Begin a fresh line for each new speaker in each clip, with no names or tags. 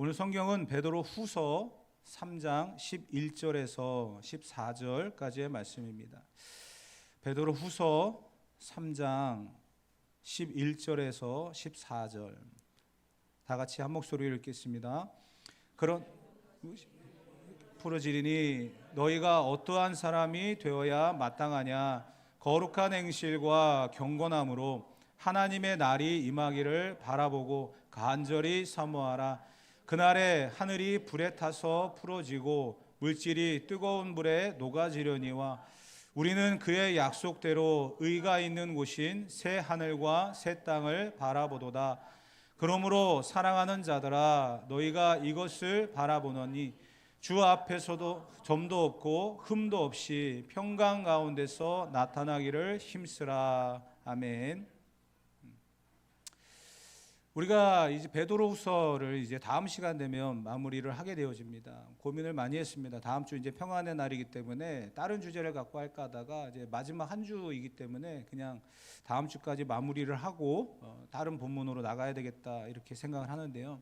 오늘 성경은 베드로 후서 3장 11절에서 14절까지의 말씀입니다. 베드로 후서 3장 11절에서 14절 다 같이 한 목소리로 읽겠습니다. 그런 부르짖으니 너희가 어떠한 사람이 되어야 마땅하냐? 거룩한 행실과 경건함으로 하나님의 날이 임하기를 바라보고 간절히 사모하라. 그날에 하늘이 불에 타서 풀어지고 물질이 뜨거운 불에 녹아지려니와 우리는 그의 약속대로 의가 있는 곳인 새 하늘과 새 땅을 바라보도다. 그러므로 사랑하는 자들아 너희가 이것을 바라보노니 주 앞에서도 점도 없고 흠도 없이 평강 가운데서 나타나기를 힘쓰라. 아멘. 우리가 이제 베드로후서를 이제 다음 시간 되면 마무리를 하게 되어집니다. 고민을 많이 했습니다. 다음 주 이제 평안의 날이기 때문에 다른 주제를 갖고 할까 하다가 이제 마지막 한 주이기 때문에 그냥 다음 주까지 마무리를 하고 다른 본문으로 나가야 되겠다 이렇게 생각을 하는데요.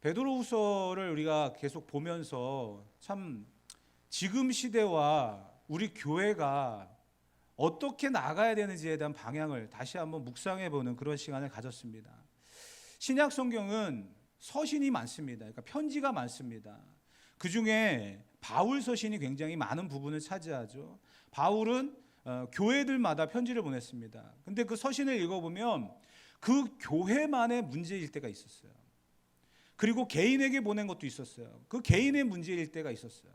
베드로후서를 우리가 계속 보면서 참 지금 시대와 우리 교회가 어떻게 나가야 되는지에 대한 방향을 다시 한번 묵상해 보는 그런 시간을 가졌습니다. 신약 성경은 서신이 많습니다. 그러니까 편지가 많습니다. 그 중에 바울 서신이 굉장히 많은 부분을 차지하죠. 바울은 교회들마다 편지를 보냈습니다. 근데 그 서신을 읽어보면 그 교회만의 문제일 때가 있었어요. 그리고 개인에게 보낸 것도 있었어요. 그 개인의 문제일 때가 있었어요.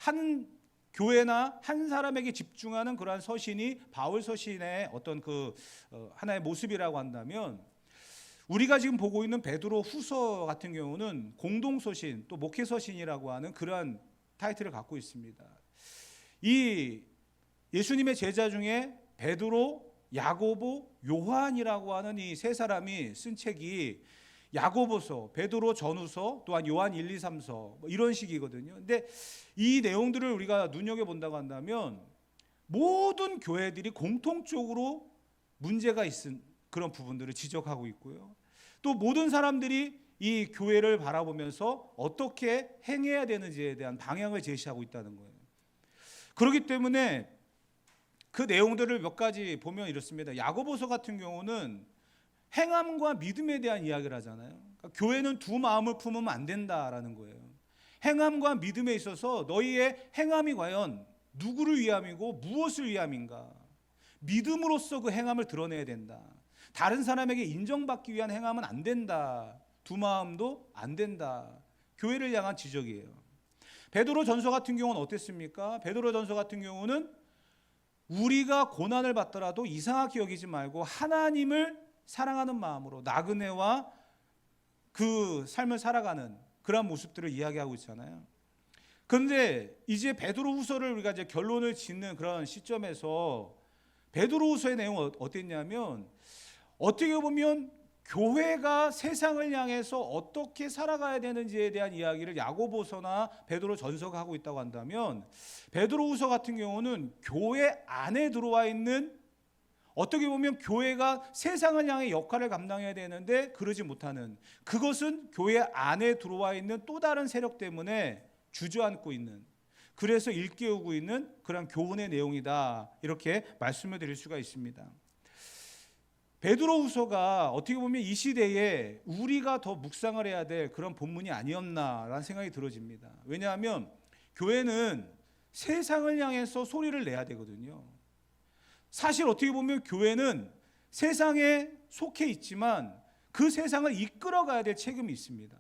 한 교회나 한 사람에게 집중하는 그러한 서신이 바울 서신의 어떤 그 하나의 모습이라고 한다면, 우리가 지금 보고 있는 베드로 후서 같은 경우는 공동서신 또 목회서신이라고 하는 그러한 타이틀을 갖고 있습니다. 이 예수님의 제자 중에 베드로, 야고보, 요한이라고 하는 이 세 사람이 쓴 책이 야고보서, 베드로 전후서, 또한 요한 1, 2, 3서 이런 식이거든요. 근데 이 내용들을 우리가 눈여겨본다고 한다면 모든 교회들이 공통적으로 문제가 있은 그런 부분들을 지적하고 있고요. 또 모든 사람들이 이 교회를 바라보면서 어떻게 행해야 되는지에 대한 방향을 제시하고 있다는 거예요. 그렇기 때문에 그 내용들을 몇 가지 보면 이렇습니다. 야고보서 같은 경우는 행함과 믿음에 대한 이야기를 하잖아요. 그러니까 교회는 두 마음을 품으면 안 된다라는 거예요. 행함과 믿음에 있어서 너희의 행함이 과연 누구를 위함이고 무엇을 위함인가? 믿음으로써 그 행함을 드러내야 된다. 다른 사람에게 인정받기 위한 행함은 안 된다. 두 마음도 안 된다. 교회를 향한 지적이에요. 베드로 전서 같은 경우는 어땠습니까? 베드로 전서 같은 경우는 우리가 고난을 받더라도 이상하게 여기지 말고 하나님을 사랑하는 마음으로 나그네와 그 삶을 살아가는 그런 모습들을 이야기하고 있잖아요. 그런데 이제 베드로후서를 우리가 이제 결론을 짓는 그런 시점에서 베드로후서의 내용은 어땠냐면, 어떻게 보면 교회가 세상을 향해서 어떻게 살아가야 되는지에 대한 이야기를 야고보서나 베드로 전서가 하고 있다고 한다면, 베드로후서 같은 경우는 교회 안에 들어와 있는, 어떻게 보면 교회가 세상을 향해 역할을 감당해야 되는데 그러지 못하는, 그것은 교회 안에 들어와 있는 또 다른 세력 때문에 주저앉고 있는, 그래서 일깨우고 있는 그런 교훈의 내용이다, 이렇게 말씀을 드릴 수가 있습니다. 베드로후서가 어떻게 보면 이 시대에 우리가 더 묵상을 해야 될 그런 본문이 아니었나라는 생각이 들어집니다. 왜냐하면 교회는 세상을 향해서 소리를 내야 되거든요. 사실 어떻게 보면 교회는 세상에 속해 있지만 그 세상을 이끌어가야 될 책임이 있습니다.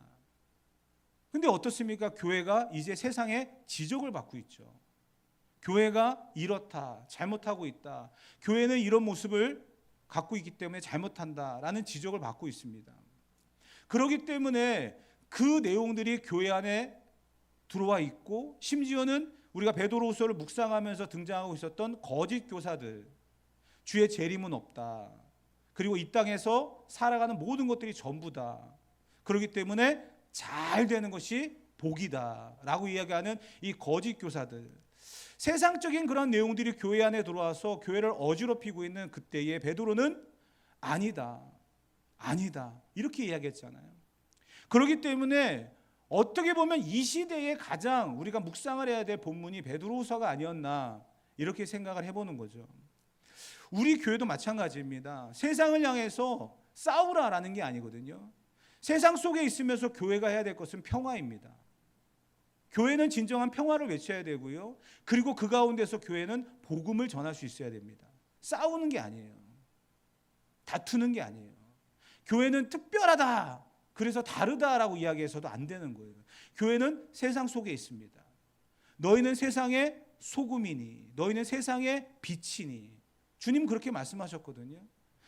근데 어떻습니까? 교회가 이제 세상에 지적을 받고 있죠. 교회가 이렇다, 잘못하고 있다, 교회는 이런 모습을 갖고 있기 때문에 잘못한다라는 지적을 받고 있습니다. 그렇기 때문에 그 내용들이 교회 안에 들어와 있고, 심지어는 우리가 베드로후서를 묵상하면서 등장하고 있었던 거짓 교사들, 주의 재림은 없다, 그리고 이 땅에서 살아가는 모든 것들이 전부다, 그렇기 때문에 잘 되는 것이 복이다 라고 이야기하는 이 거짓 교사들, 세상적인 그런 내용들이 교회 안에 들어와서 교회를 어지럽히고 있는 그때에 베드로는 아니다, 아니다 이렇게 이야기했잖아요. 그렇기 때문에 어떻게 보면 이 시대에 가장 우리가 묵상을 해야 될 본문이 베드로후서가 아니었나 이렇게 생각을 해보는 거죠. 우리 교회도 마찬가지입니다. 세상을 향해서 싸우라라는 게 아니거든요. 세상 속에 있으면서 교회가 해야 될 것은 평화입니다. 교회는 진정한 평화를 외쳐야 되고요. 그리고 그 가운데서 교회는 복음을 전할 수 있어야 됩니다. 싸우는 게 아니에요. 다투는 게 아니에요. 교회는 특별하다, 그래서 다르다라고 이야기해서도 안 되는 거예요. 교회는 세상 속에 있습니다. 너희는 세상의 소금이니, 너희는 세상의 빛이니. 주님 그렇게 말씀하셨거든요.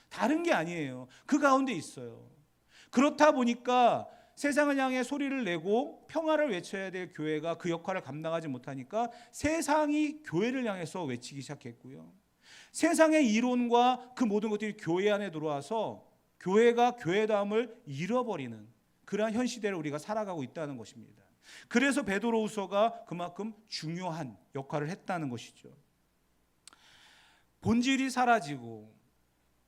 다른 게 아니에요. 그 가운데 있어요. 그렇다 보니까 세상을 향해 소리를 내고 평화를 외쳐야 될 교회가 그 역할을 감당하지 못하니까 세상이 교회를 향해서 외치기 시작했고요. 세상의 이론과 그 모든 것들이 교회 안에 들어와서 교회가 교회다움을 잃어버리는 그러한 현 시대를 우리가 살아가고 있다는 것입니다. 그래서 베드로후서가 그만큼 중요한 역할을 했다는 것이죠. 본질이 사라지고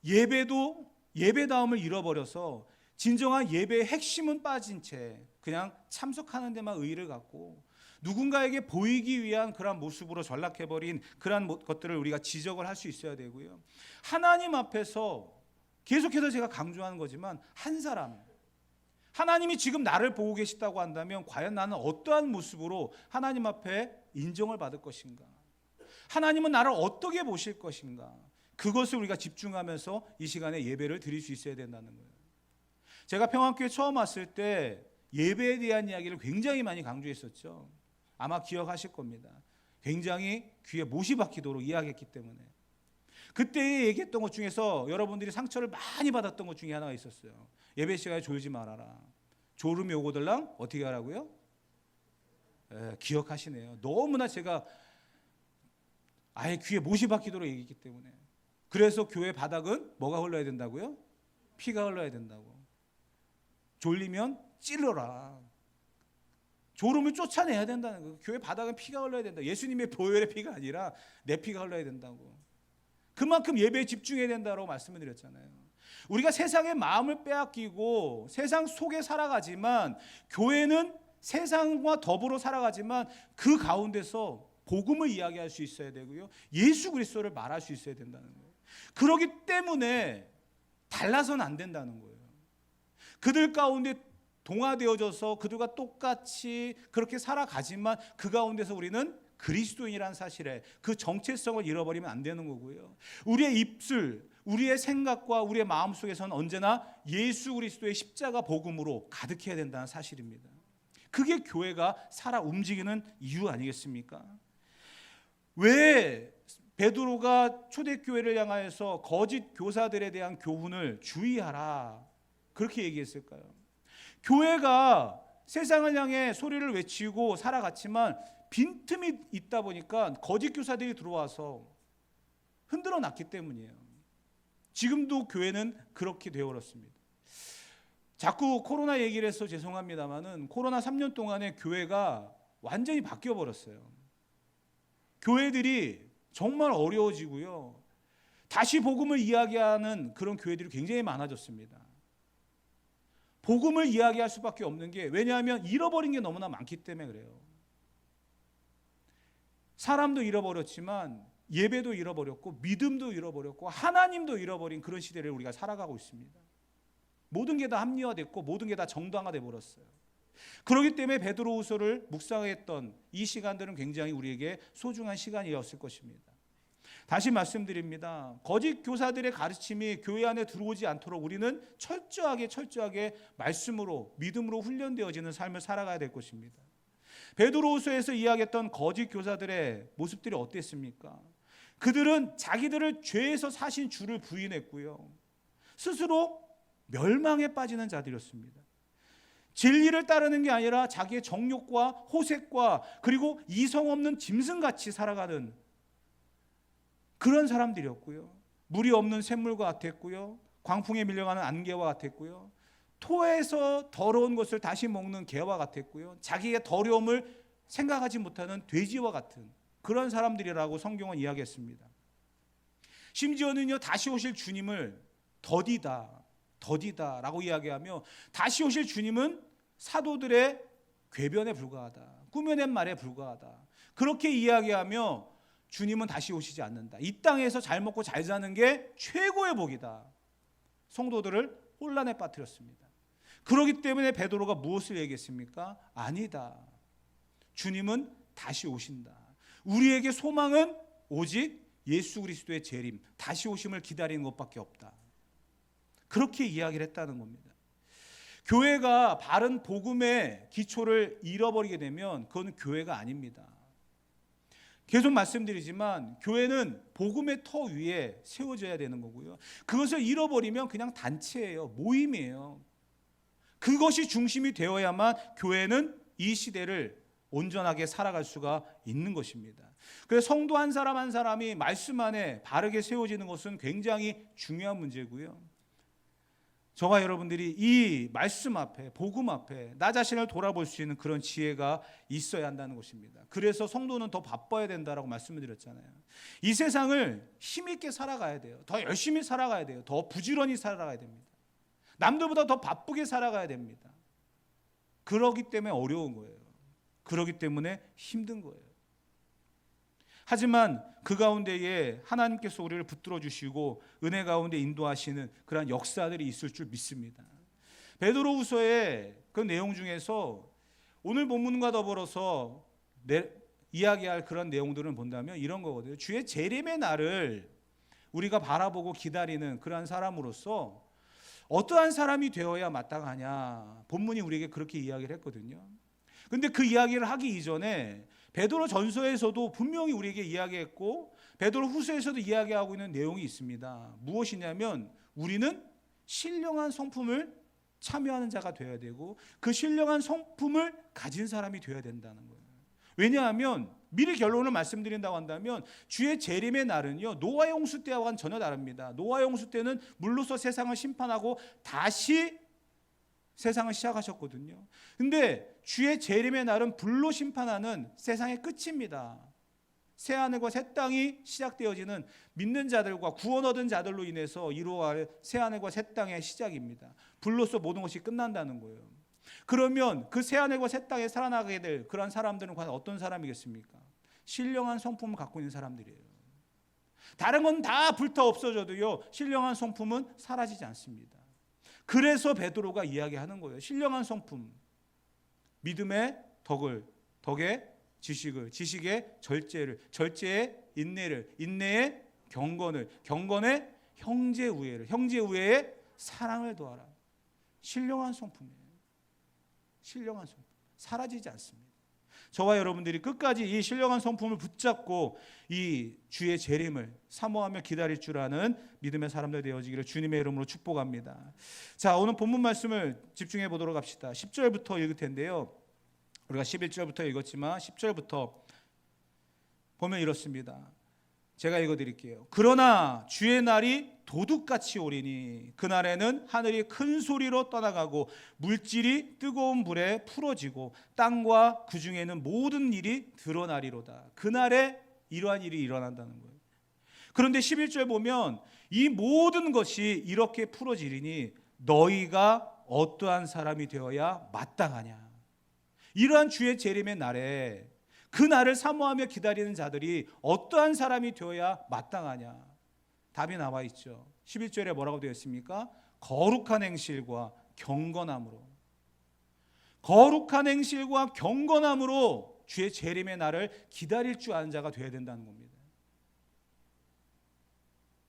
예배도 예배다움을 잃어버려서 진정한 예배의 핵심은 빠진 채 그냥 참석하는 데만 의의를 갖고 누군가에게 보이기 위한 그런 모습으로 전락해버린 그런 것들을 우리가 지적을 할 수 있어야 되고요. 하나님 앞에서 계속해서 제가 강조하는 거지만 한 사람, 하나님이 지금 나를 보고 계시다고 한다면 과연 나는 어떠한 모습으로 하나님 앞에 인정을 받을 것인가? 하나님은 나를 어떻게 보실 것인가? 그것을 우리가 집중하면서 이 시간에 예배를 드릴 수 있어야 된다는 거예요. 제가 평안교회 처음 왔을 때 예배에 대한 이야기를 굉장히 많이 강조했었죠. 아마 기억하실 겁니다. 굉장히 귀에 못이 박히도록 이야기했기 때문에. 그때 얘기했던 것 중에서 여러분들이 상처를 많이 받았던 것 중에 하나가 있었어요. 예배 시간에 졸지 말아라. 졸음이 오고들랑 어떻게 하라고요? 기억하시네요. 너무나 제가 아예 귀에 못이 박히도록 얘기했기 때문에. 그래서 교회 바닥은 뭐가 흘러야 된다고요? 피가 흘러야 된다고. 졸리면 찔러라. 졸음을 쫓아내야 된다는 거예요. 교회 바닥은 피가 흘러야 된다. 예수님의 보혈의 피가 아니라 내 피가 흘러야 된다고. 그만큼 예배에 집중해야 된다고 말씀을 드렸잖아요. 우리가 세상의 마음을 빼앗기고 세상 속에 살아가지만 교회는 세상과 더불어 살아가지만 그 가운데서 복음을 이야기할 수 있어야 되고요. 예수 그리스도를 말할 수 있어야 된다는 거예요. 그렇기 때문에 달라서는 안 된다는 거예요. 그들 가운데 동화되어져서 그들과 똑같이 그렇게 살아가지만 그 가운데서 우리는 그리스도인이라는 사실에 그 정체성을 잃어버리면 안 되는 거고요. 우리의 입술, 우리의 생각과 우리의 마음속에서는 언제나 예수 그리스도의 십자가 복음으로 가득해야 된다는 사실입니다. 그게 교회가 살아 움직이는 이유 아니겠습니까? 왜 베드로가 초대교회를 향하여서 거짓 교사들에 대한 교훈을 주의하라 그렇게 얘기했을까요? 교회가 세상을 향해 소리를 외치고 살아갔지만 빈틈이 있다 보니까 거짓 교사들이 들어와서 흔들어 놨기 때문이에요. 지금도 교회는 그렇게 되어버렸습니다. 자꾸 코로나 얘기를 해서 죄송합니다만은 코로나 3년 동안에 교회가 완전히 바뀌어 버렸어요. 교회들이 정말 어려워지고요. 다시 복음을 이야기하는 그런 교회들이 굉장히 많아졌습니다. 복음을 이야기할 수밖에 없는 게 왜냐하면 잃어버린 게 너무나 많기 때문에 그래요. 사람도 잃어버렸지만 예배도 잃어버렸고 믿음도 잃어버렸고 하나님도 잃어버린 그런 시대를 우리가 살아가고 있습니다. 모든 게 다 합리화됐고 모든 게 다 정당화돼 버렸어요. 그렇기 때문에 베드로후서를 묵상했던 이 시간들은 굉장히 우리에게 소중한 시간이었을 것입니다. 다시 말씀드립니다. 거짓 교사들의 가르침이 교회 안에 들어오지 않도록 우리는 철저하게 말씀으로 믿음으로 훈련되어지는 삶을 살아가야 될 것입니다. 베드로후서에서 이야기했던 거짓 교사들의 모습들이 어땠습니까? 그들은 자기들을 죄에서 사신 주를 부인했고요. 스스로 멸망에 빠지는 자들이었습니다. 진리를 따르는 게 아니라 자기의 정욕과 호색과 그리고 이성 없는 짐승같이 살아가는 그런 사람들이었고요. 물이 없는 샘물과 같았고요. 광풍에 밀려가는 안개와 같았고요. 토에서 더러운 것을 다시 먹는 개와 같았고요. 자기의 더러움을 생각하지 못하는 돼지와 같은 그런 사람들이라고 성경은 이야기했습니다. 심지어는요, 다시 오실 주님을 더디다라고 이야기하며 다시 오실 주님은 사도들의 궤변에 불과하다. 꾸며낸 말에 불과하다. 그렇게 이야기하며 주님은 다시 오시지 않는다. 이 땅에서 잘 먹고 잘 사는 게 최고의 복이다. 성도들을 혼란에 빠뜨렸습니다. 그렇기 때문에 베드로가 무엇을 얘기했습니까? 아니다. 주님은 다시 오신다. 우리에게 소망은 오직 예수 그리스도의 재림, 다시 오심을 기다리는 것밖에 없다. 그렇게 이야기를 했다는 겁니다. 교회가 바른 복음의 기초를 잃어버리게 되면 그건 교회가 아닙니다. 계속 말씀드리지만 교회는 복음의 터 위에 세워져야 되는 거고요. 그것을 잃어버리면 그냥 단체예요. 모임이에요. 그것이 중심이 되어야만 교회는 이 시대를 온전하게 살아갈 수가 있는 것입니다. 그래서 성도 한 사람 한 사람이 말씀 안에 바르게 세워지는 것은 굉장히 중요한 문제고요. 저와 여러분들이 이 말씀 앞에, 복음 앞에 나 자신을 돌아볼 수 있는 그런 지혜가 있어야 한다는 것입니다. 그래서 성도는 더 바빠야 된다라고 말씀을 드렸잖아요. 이 세상을 힘있게 살아가야 돼요. 더 열심히 살아가야 돼요. 더 부지런히 살아가야 됩니다. 남들보다 더 바쁘게 살아가야 됩니다. 그러기 때문에 어려운 거예요. 그러기 때문에 힘든 거예요. 하지만 그 가운데에 하나님께서 우리를 붙들어 주시고 은혜 가운데 인도하시는 그러한 역사들이 있을 줄 믿습니다. 베드로후서의 그 내용 중에서 오늘 본문과 더불어서 이야기할 그런 내용들을 본다면 이런 거거든요. 주의 재림의 날을 우리가 바라보고 기다리는 그러한 사람으로서 어떠한 사람이 되어야 마땅하냐. 본문이 우리에게 그렇게 이야기를 했거든요. 근데 그 이야기를 하기 이전에 베드로 전서에서도 분명히 우리에게 이야기했고 베드로 후서에서도 이야기하고 있는 내용이 있습니다. 무엇이냐면 우리는 신령한 성품을 참여하는 자가 되어야 되고 그 신령한 성품을 가진 사람이 되어야 된다는 거예요. 왜냐하면 미리 결론을 말씀드린다고 한다면 주의 재림의 날은요 노아의 홍수 때와는 전혀 다릅니다. 노아의 홍수 때는 물로서 세상을 심판하고 다시 세상을 시작하셨거든요. 근데 주의 재림의 날은 불로 심판하는 세상의 끝입니다. 새 하늘과 새 땅이 시작되어지는 믿는 자들과 구원 얻은 자들로 인해서 이루어갈 새 하늘과 새 땅의 시작입니다. 불로서 모든 것이 끝난다는 거예요. 그러면 그 새 하늘과 새 땅에 살아나게 될 그런 사람들은 과연 어떤 사람이겠습니까? 신령한 성품을 갖고 있는 사람들이에요. 다른 건 다 불타 없어져도요 신령한 성품은 사라지지 않습니다. 그래서 베드로가 이야기하는 거예요. 신령한 성품, 믿음의 덕을, 덕의 지식을, 지식의 절제를, 절제의 인내를, 인내의 경건을, 경건의 형제 우애를, 형제 우애의 사랑을 더하라. 신령한 성품이에요. 신령한 성품, 사라지지 않습니다. 저와 여러분들이 끝까지 이 신령한 성품을 붙잡고 이 주의 재림을 사모하며 기다릴 줄 아는 믿음의 사람들 되어지기를 주님의 이름으로 축복합니다. 자, 오늘 본문 말씀을 집중해 보도록 합시다. 10절부터 읽을 텐데요. 우리가 11절부터 읽었지만 10절부터 보면 이렇습니다. 제가 읽어드릴게요. 그러나 주의 날이 도둑같이 오리니 그날에는 하늘이 큰 소리로 떠나가고 물질이 뜨거운 불에 풀어지고 땅과 그 중에는 모든 일이 드러나리로다. 그날에 이러한 일이 일어난다는 거예요. 그런데 11절 보면 이 모든 것이 이렇게 풀어지리니 너희가 어떠한 사람이 되어야 마땅하냐. 이러한 주의 재림의 날에 그 날을 사모하며 기다리는 자들이 어떠한 사람이 되어야 마땅하냐. 답이 나와 있죠. 11절에 뭐라고 되어 있습니까? 거룩한 행실과 경건함으로. 거룩한 행실과 경건함으로 주의 재림의 날을 기다릴 줄 아는 자가 되어야 된다는 겁니다.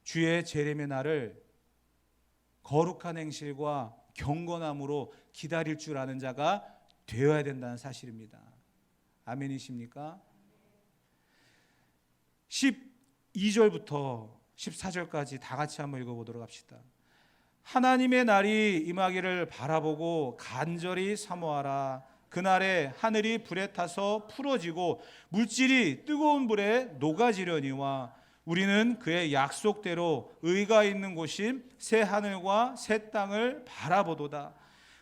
주의 재림의 날을 거룩한 행실과 경건함으로 기다릴 줄 아는 자가 되어야 된다는 사실입니다. 아멘이십니까? 12절부터 14절까지 다 같이 한번 읽어보도록 합시다. 하나님의 날이 임하기를 바라보고 간절히 사모하라. 그날에 하늘이 불에 타서 풀어지고 물질이 뜨거운 불에 녹아지려니와 우리는 그의 약속대로 의가 있는 곳인 새 하늘과 새 땅을 바라보도다.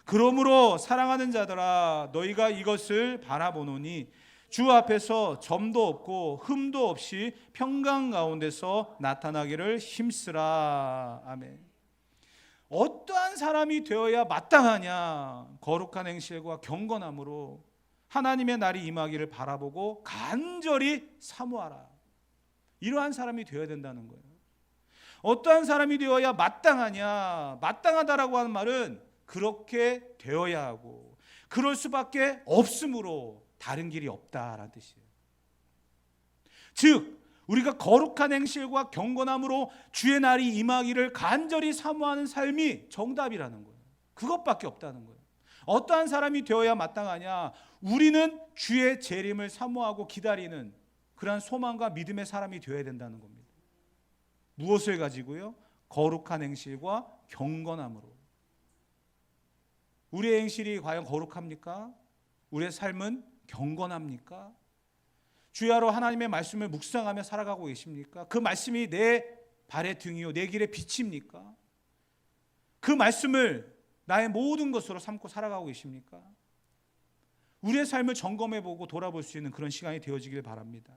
그러므로 사랑하는 자들아 너희가 이것을 바라보노니 주 앞에서 점도 없고 흠도 없이 평강 가운데서 나타나기를 힘쓰라. 아멘. 어떠한 사람이 되어야 마땅하냐? 거룩한 행실과 경건함으로 하나님의 날이 임하기를 바라보고 간절히 사모하라. 이러한 사람이 되어야 된다는 거예요. 어떠한 사람이 되어야 마땅하냐? 마땅하다라고 하는 말은 그렇게 되어야 하고 그럴 수밖에 없으므로 다른 길이 없다라는 뜻이에요. 즉 우리가 거룩한 행실과 경건함으로 주의 날이 임하기를 간절히 사모하는 삶이 정답이라는 거예요. 그것밖에 없다는 거예요. 어떠한 사람이 되어야 마땅하냐? 우리는 주의 재림을 사모하고 기다리는 그러한 소망과 믿음의 사람이 되어야 된다는 겁니다. 무엇을 가지고요? 거룩한 행실과 경건함으로. 우리의 행실이 과연 거룩합니까? 우리의 삶은 경건합니까? 주야로 하나님의 말씀을 묵상하며 살아가고 계십니까? 그 말씀이 내 발의 등이요 내 길의 빛입니까? 그 말씀을 나의 모든 것으로 삼고 살아가고 계십니까? 우리의 삶을 점검해보고 돌아볼 수 있는 그런 시간이 되어지길 바랍니다.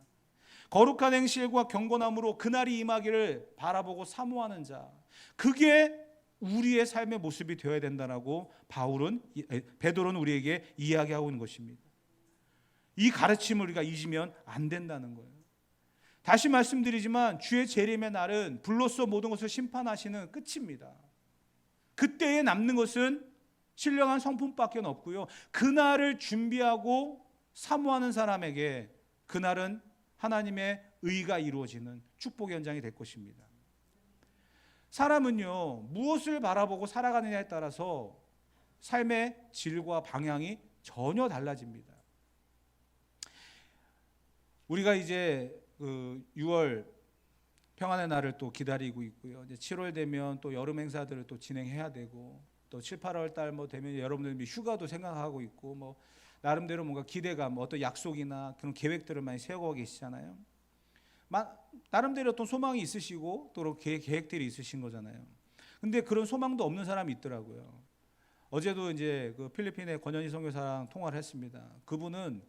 거룩한 행실과 경건함으로 그날이 임하기를 바라보고 사모하는 자, 그게 우리의 삶의 모습이 되어야 된다라고 베드로는 우리에게 이야기하고 있는 것입니다. 이 가르침을 우리가 잊으면 안 된다는 거예요. 다시 말씀드리지만 주의 재림의 날은 불로써 모든 것을 심판하시는 끝입니다. 그때에 남는 것은 신령한 성품밖에 없고요. 그날을 준비하고 사모하는 사람에게 그날은 하나님의 의가 이루어지는 축복의 현장이 될 것입니다. 사람은요, 무엇을 바라보고 살아가느냐에 따라서 삶의 질과 방향이 전혀 달라집니다. 우리가 이제 6월 평안의 날을 또 기다리고 있고요. 이제 7월 되면 또 여름 행사들을 또 진행해야 되고, 또 7, 8월 달 되면 여러분들 휴가도 생각하고 있고, 나름대로 뭔가 기대감, 어떤 약속이나 그런 계획들을 많이 세우고 계시잖아요. 나름대로 어떤 소망이 있으시고 또 계획들이 있으신 거잖아요. 근데 그런 소망도 없는 사람이 있더라고요. 어제도 이제 그 필리핀의 권현희 선교사랑 통화를 했습니다. 그분은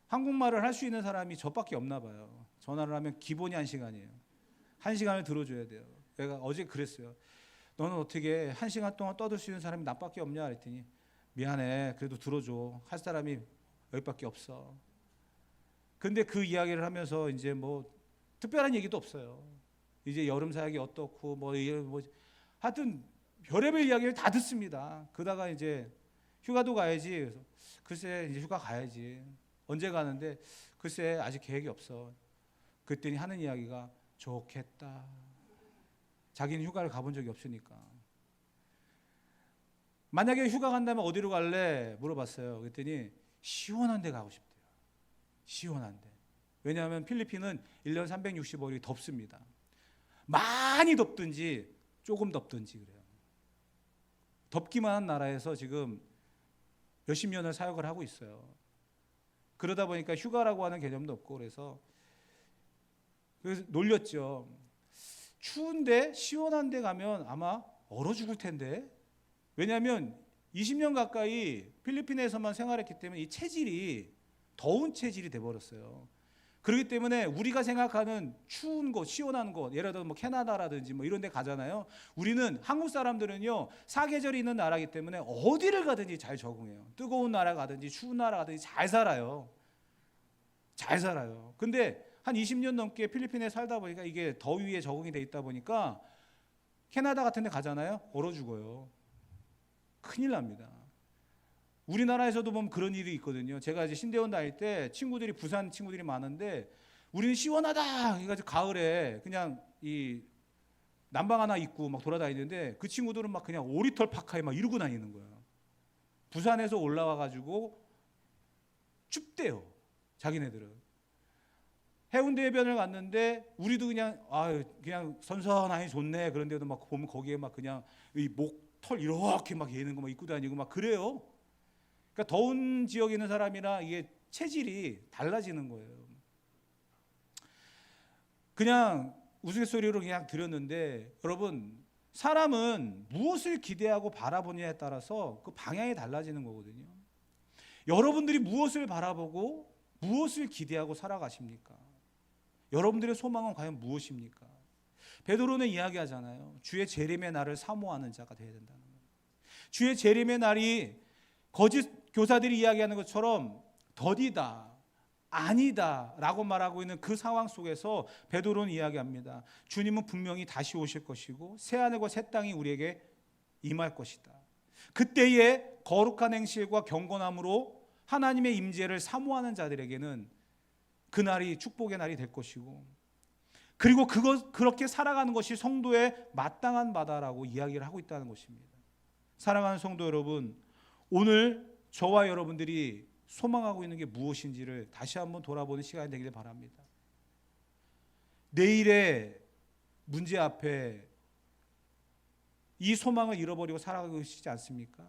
한국말을 할 수 있는 사람이 저밖에 없나 봐요. 전화를 하면 기본이 1시간이에요. 1시간을 들어줘야 돼요. 내가 어제 그랬어요. 너는 어떻게 1시간 동안 떠들 수 있는 사람이 나밖에 없냐 그랬더니 미안해, 그래도 들어줘. 할 사람이 여기밖에 없어. 근데 그 이야기를 하면서 이제 특별한 얘기도 없어요. 이제 여름 사역이 어떻고 하여튼 별의별 이야기를 다 듣습니다. 그러다가 이제 휴가도 가야지. 그래서 글쎄 이제 휴가 가야지. 언제 가는데 글쎄 아직 계획이 없어. 그랬더니 하는 이야기가 좋겠다. 자기는 휴가를 가본 적이 없으니까. 만약에 휴가 간다면 어디로 갈래? 물어봤어요. 그랬더니 시원한 데 가고 싶대요. 시원한 데. 왜냐하면 필리핀은 1년 365일이 덥습니다. 많이 덥든지 조금 덥든지 그래요. 덥기만 한 나라에서 지금 몇십 년을 사역을 하고 있어요. 그러다 보니까 휴가라고 하는 개념도 없고 그래서 놀렸죠. 추운데 시원한 데 가면 아마 얼어 죽을 텐데. 왜냐하면 20년 가까이 필리핀에서만 생활했기 때문에 이 체질이 더운 체질이 돼버렸어요. 그렇기 때문에 우리가 생각하는 추운 곳, 시원한 곳, 예를 들어 캐나다라든지 이런 데 가잖아요. 우리는 한국 사람들은요, 사계절이 있는 나라이기 때문에 어디를 가든지 잘 적응해요. 뜨거운 나라 가든지 추운 나라 가든지 잘 살아요. 잘 살아요. 근데 한 20년 넘게 필리핀에 살다 보니까 이게 더위에 적응이 돼 있다 보니까 캐나다 같은 데 가잖아요. 얼어 죽어요. 큰일 납니다. 우리나라에서도 보면 그런 일이 있거든요. 제가 이제 신대원 다닐 때 친구들이 부산 친구들이 많은데 우리는 시원하다 해가지고 가을에 그냥 이 난방 하나 입고 돌아다니는데 그 친구들은 그냥 오리털 파카에 이러고 다니는 거예요. 부산에서 올라와가지고 춥대요. 자기네들은. 해운대 해변을 갔는데 우리도 그냥 선선하니 좋네. 그런데도 보면 거기에 그냥 이 목털 이렇게 예는 거 입고 다니고 그래요. 그러니까 더운 지역에 있는 사람이나 이게 체질이 달라지는 거예요. 그냥 우스갯소리로 그냥 들었는데 여러분, 사람은 무엇을 기대하고 바라보느냐에 따라서 그 방향이 달라지는 거거든요. 여러분들이 무엇을 바라보고 무엇을 기대하고 살아가십니까? 여러분들의 소망은 과연 무엇입니까? 베드로는 이야기하잖아요. 주의 재림의 날을 사모하는 자가 되어야 된다는 거예요. 주의 재림의 날이 거짓 교사들이 이야기하는 것처럼 더디다, 아니다 라고 말하고 있는 그 상황 속에서 베드로는 이야기합니다. 주님은 분명히 다시 오실 것이고 새하늘과 새 땅이 우리에게 임할 것이다. 그때에 거룩한 행실과 경건함으로 하나님의 임재를 사모하는 자들에게는 그날이 축복의 날이 될 것이고, 그리고 그렇게 살아가는 것이 성도의 마땅한 바다라고 이야기를 하고 있다는 것입니다. 사랑하는 성도 여러분, 오늘 저와 여러분들이 소망하고 있는 게 무엇인지를 다시 한번 돌아보는 시간이 되기를 바랍니다. 내일의 문제 앞에 이 소망을 잃어버리고 살아가고 계시지 않습니까?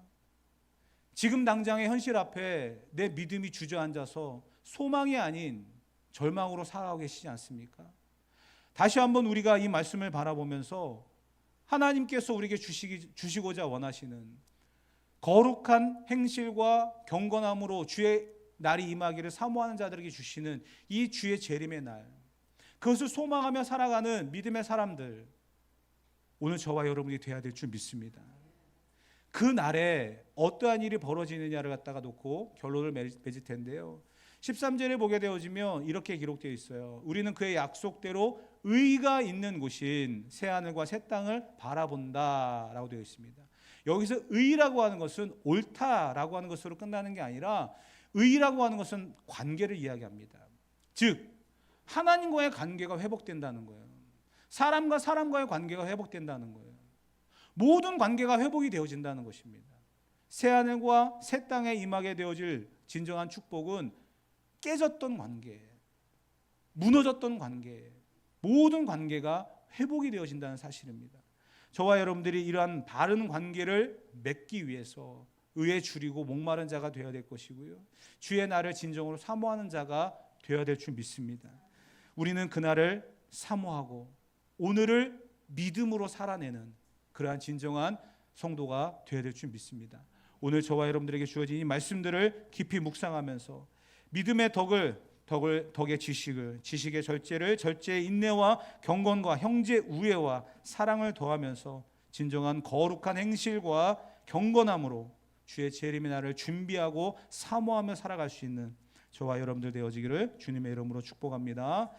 지금 당장의 현실 앞에 내 믿음이 주저앉아서 소망이 아닌 절망으로 살아가고 계시지 않습니까? 다시 한번 우리가 이 말씀을 바라보면서 하나님께서 우리에게 주시고자 원하시는 거룩한 행실과 경건함으로 주의 날이 임하기를 사모하는 자들에게 주시는 이 주의 재림의 날, 그것을 소망하며 살아가는 믿음의 사람들, 오늘 저와 여러분이 되어야 될 줄 믿습니다. 그 날에 어떠한 일이 벌어지느냐를 갖다가 놓고 결론을 맺을 텐데요, 13절에 보게 되어지면 이렇게 기록되어 있어요. 우리는 그의 약속대로 의가 있는 곳인 새하늘과 새 땅을 바라본다 라고 되어 있습니다. 여기서 의라고 하는 것은 옳다라고 하는 것으로 끝나는 게 아니라, 의라고 하는 것은 관계를 이야기합니다. 즉 하나님과의 관계가 회복된다는 거예요. 사람과 사람과의 관계가 회복된다는 거예요. 모든 관계가 회복이 되어진다는 것입니다. 새하늘과 새 땅에 임하게 되어질 진정한 축복은 깨졌던 관계, 무너졌던 관계, 모든 관계가 회복이 되어진다는 사실입니다. 저와 여러분들이 이러한 바른 관계를 맺기 위해서 의에 줄이고 목마른 자가 되어야 될 것이고요, 주의 날을 진정으로 사모하는 자가 되어야 될 줄 믿습니다. 우리는 그날을 사모하고 오늘을 믿음으로 살아내는 그러한 진정한 성도가 되어야 될 줄 믿습니다. 오늘 저와 여러분들에게 주어진 이 말씀들을 깊이 묵상하면서 믿음의 덕의 지식을, 지식의 절제를, 절제의 인내와 경건과 형제 우애와 사랑을 더하면서 진정한 거룩한 행실과 경건함으로 주의 재림의 날을 준비하고 사모하며 살아갈 수 있는 저와 여러분들 되어지기를 주님의 이름으로 축복합니다.